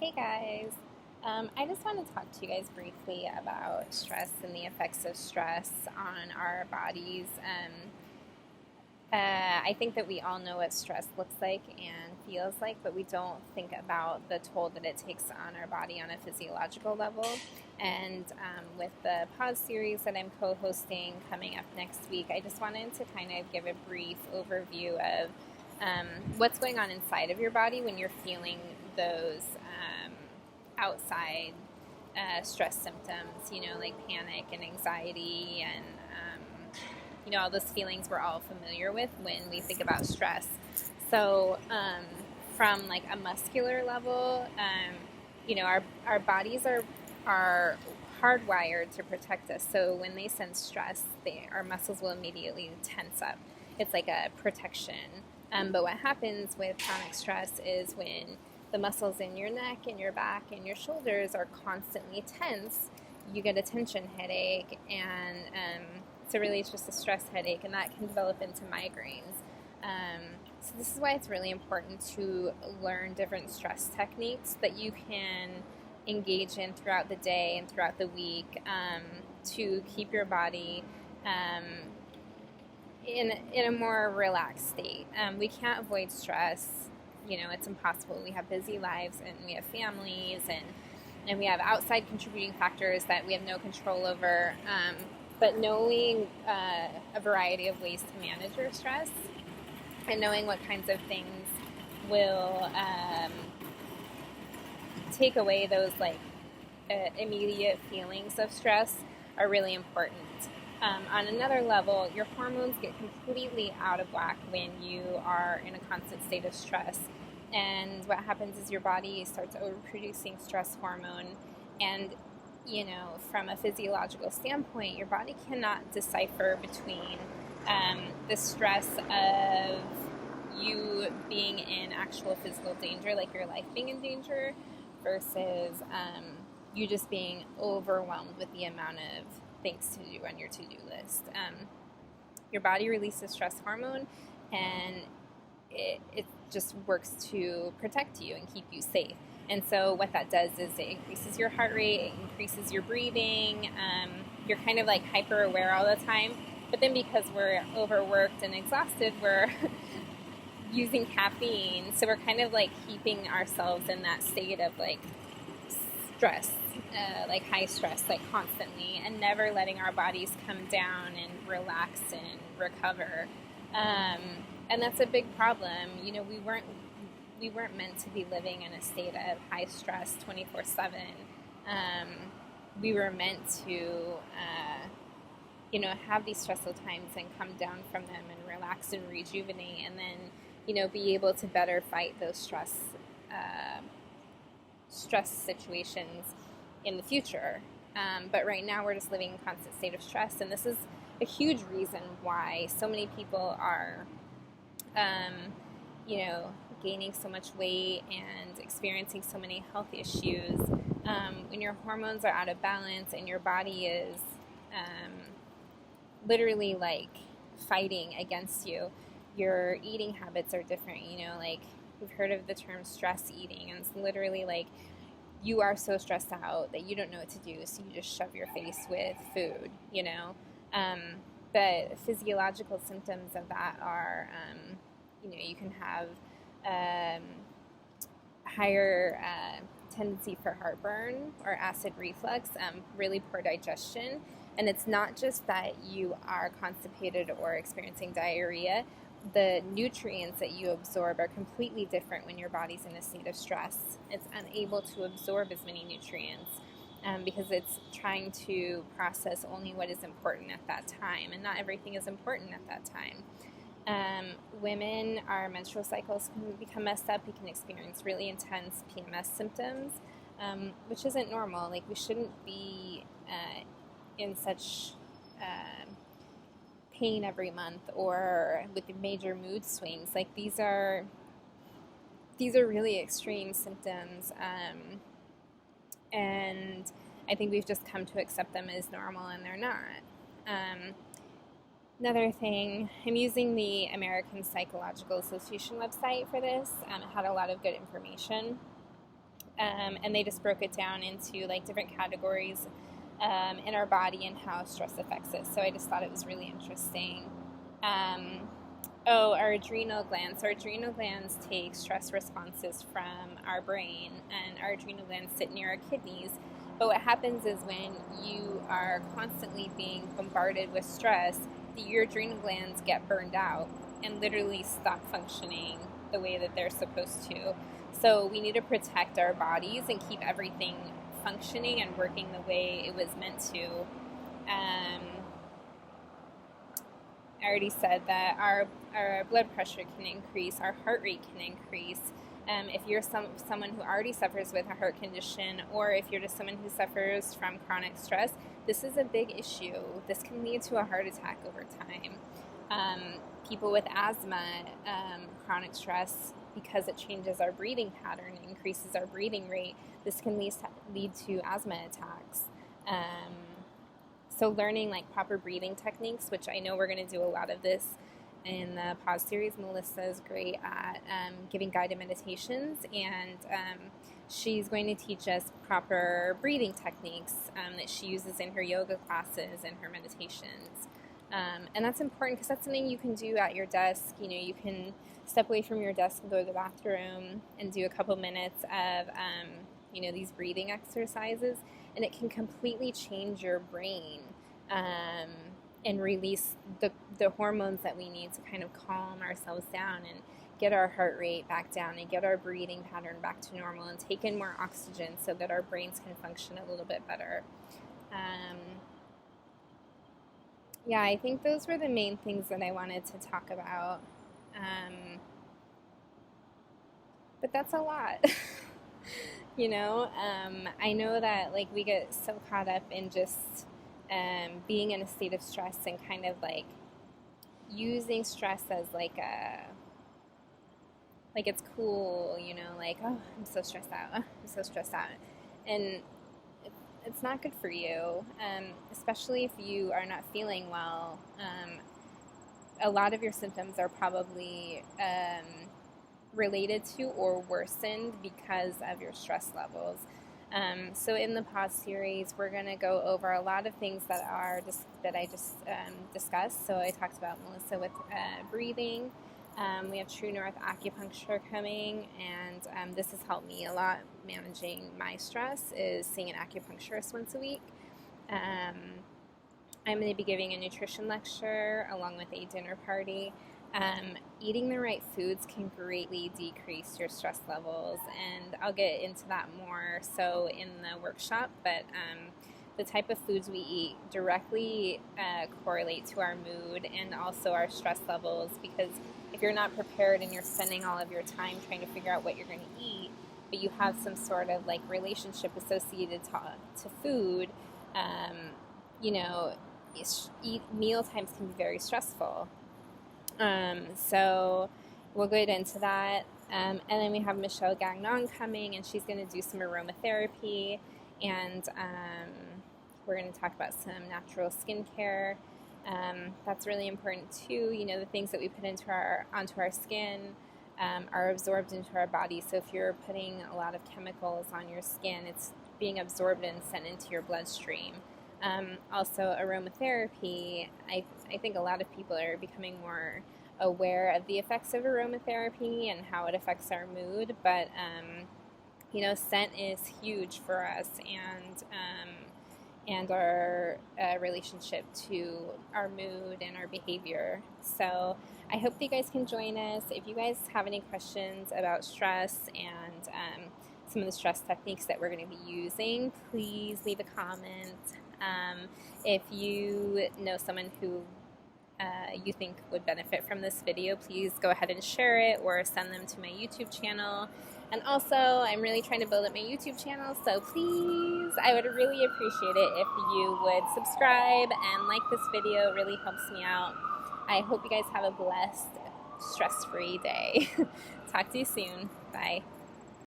Hey guys, I just want to talk to you guys briefly about stress and the effects of stress on our bodies. I think that we all know what stress looks like and feels like, but we don't think about the toll that it takes on our body on a physiological level. And with the pause series that I'm co-hosting coming up next week, I just wanted to kind of give a brief overview of what's going on inside of your body when you're feeling those outside stress symptoms, like panic and anxiety and all those feelings we're all familiar with when we think about stress. So from like a muscular level, our bodies are hardwired to protect us. So when they sense stress, our muscles will immediately tense up. It's like a protection. But what happens with chronic stress is when the muscles in your neck and your back and your shoulders are constantly tense, you get a tension headache, and so really it's just a stress headache, and that can develop into migraines. So this is why it's really important to learn different stress techniques that you can engage in throughout the day and throughout the week to keep your body in a more relaxed state. We can't avoid stress. It's impossible. We have busy lives and we have families and we have outside contributing factors that we have no control over. But knowing a variety of ways to manage your stress and knowing what kinds of things will take away those immediate feelings of stress are really important. On another level, your hormones get completely out of whack when you are in a constant state of stress. And what happens is your body starts overproducing stress hormone. And, from a physiological standpoint, your body cannot decipher between the stress of you being in actual physical danger, like your life being in danger, versus you just being overwhelmed with the amount of things to do on your to-do list. Your body releases stress hormone, and it just works to protect you and keep you safe. And so what that does is it increases your heart rate, it increases your breathing. You're kind of like hyper aware all the time. But then because we're overworked and exhausted, we're using caffeine. So we're kind of like keeping ourselves in that state of like stress, like high stress, like constantly, and never letting our bodies come down and relax and recover. And that's a big problem. We weren't meant to be living in a state of high stress 24/7. We were meant to, have these stressful times and come down from them and relax and rejuvenate, and then, be able to better fight those stress situations in the future. But right now we're just living in a constant state of stress, and this is a huge reason why so many people are, gaining so much weight and experiencing so many health issues. When your hormones are out of balance and your body is literally like fighting against you, your eating habits are different. We've heard of the term stress eating, and it's literally like you are so stressed out that you don't know what to do, so you just shove your face with food, The physiological symptoms of that are, you can have higher tendency for heartburn or acid reflux, really poor digestion. And it's not just that you are constipated or experiencing diarrhea. The nutrients that you absorb are completely different when your body's in a state of stress. It's unable to absorb as many nutrients because it's trying to process only what is important at that time, and not everything is important at that time. Women, our menstrual cycles can become messed up. We can experience really intense PMS symptoms, which isn't normal. Like, we shouldn't be in such pain every month or with major mood swings. Like, these are really extreme symptoms, and I think we've just come to accept them as normal, and they're not. Another thing, I'm using the American Psychological Association website for this. It had a lot of good information. And they just broke it down into like different categories in our body and how stress affects it. So I just thought it was really interesting. Our adrenal glands. Our adrenal glands take stress responses from our brain, and our adrenal glands sit near our kidneys. But what happens is when you are constantly being bombarded with stress, your adrenal glands get burned out and literally stop functioning the way that they're supposed to. So we need to protect our bodies and keep everything functioning and working the way it was meant to. I already said that our blood pressure can increase, our heart rate can increase. If you're someone who already suffers with a heart condition, or if you're just someone who suffers from chronic stress, this is a big issue. This can lead to a heart attack over time. People with asthma, chronic stress, because it changes our breathing pattern, increases our breathing rate, this can lead to asthma attacks. So learning like proper breathing techniques, which I know we're going to do a lot of this in the pause series. Melissa is great at giving guided meditations, and she's going to teach us proper breathing techniques that she uses in her yoga classes and her meditations. And that's important because that's something you can do at your desk. You know, you can step away from your desk and go to the bathroom and do a couple minutes of, these breathing exercises, and it can completely change your brain and release the hormones that we need to kind of calm ourselves down and get our heart rate back down and get our breathing pattern back to normal and take in more oxygen so that our brains can function a little bit better. I think those were the main things that I wanted to talk about. But that's a lot. I know that like we get so caught up in just being in a state of stress and kind of like using stress as like it's cool, like, oh, I'm so stressed out. And it's not good for you, especially if you are not feeling well. A lot of your symptoms are probably related to or worsened because of your stress levels. So in the pause series, we're going to go over a lot of things that I just discussed. So I talked about Melissa with breathing. We have True North acupuncture coming, and this has helped me a lot managing my stress, is seeing an acupuncturist once a week. I'm going to be giving a nutrition lecture along with a dinner party. Eating the right foods can greatly decrease your stress levels, and I'll get into that more so in the workshop, but the type of foods we eat directly correlate to our mood and also our stress levels, because if you're not prepared and you're spending all of your time trying to figure out what you're going to eat, but you have some sort of like relationship associated to food, meal times can be very stressful. So we'll get into that. And then we have Michelle Gagnon coming, and she's going to do some aromatherapy, and we're going to talk about some natural skincare. That's really important too. The things that we put onto our skin are absorbed into our body. So if you're putting a lot of chemicals on your skin, it's being absorbed and sent into your bloodstream. Also, aromatherapy, I think a lot of people are becoming more aware of the effects of aromatherapy and how it affects our mood, but, scent is huge for us and our relationship to our mood and our behavior. So I hope that you guys can join us. If you guys have any questions about stress and some of the stress techniques that we're going to be using, please leave a comment. If you know someone who you think would benefit from this video, please go ahead and share it or send them to my YouTube channel. And also, I'm really trying to build up my YouTube channel, so please, I would really appreciate it if you would subscribe and like this video. It really helps me out. I hope you guys have a blessed, stress-free day. Talk to you soon. Bye.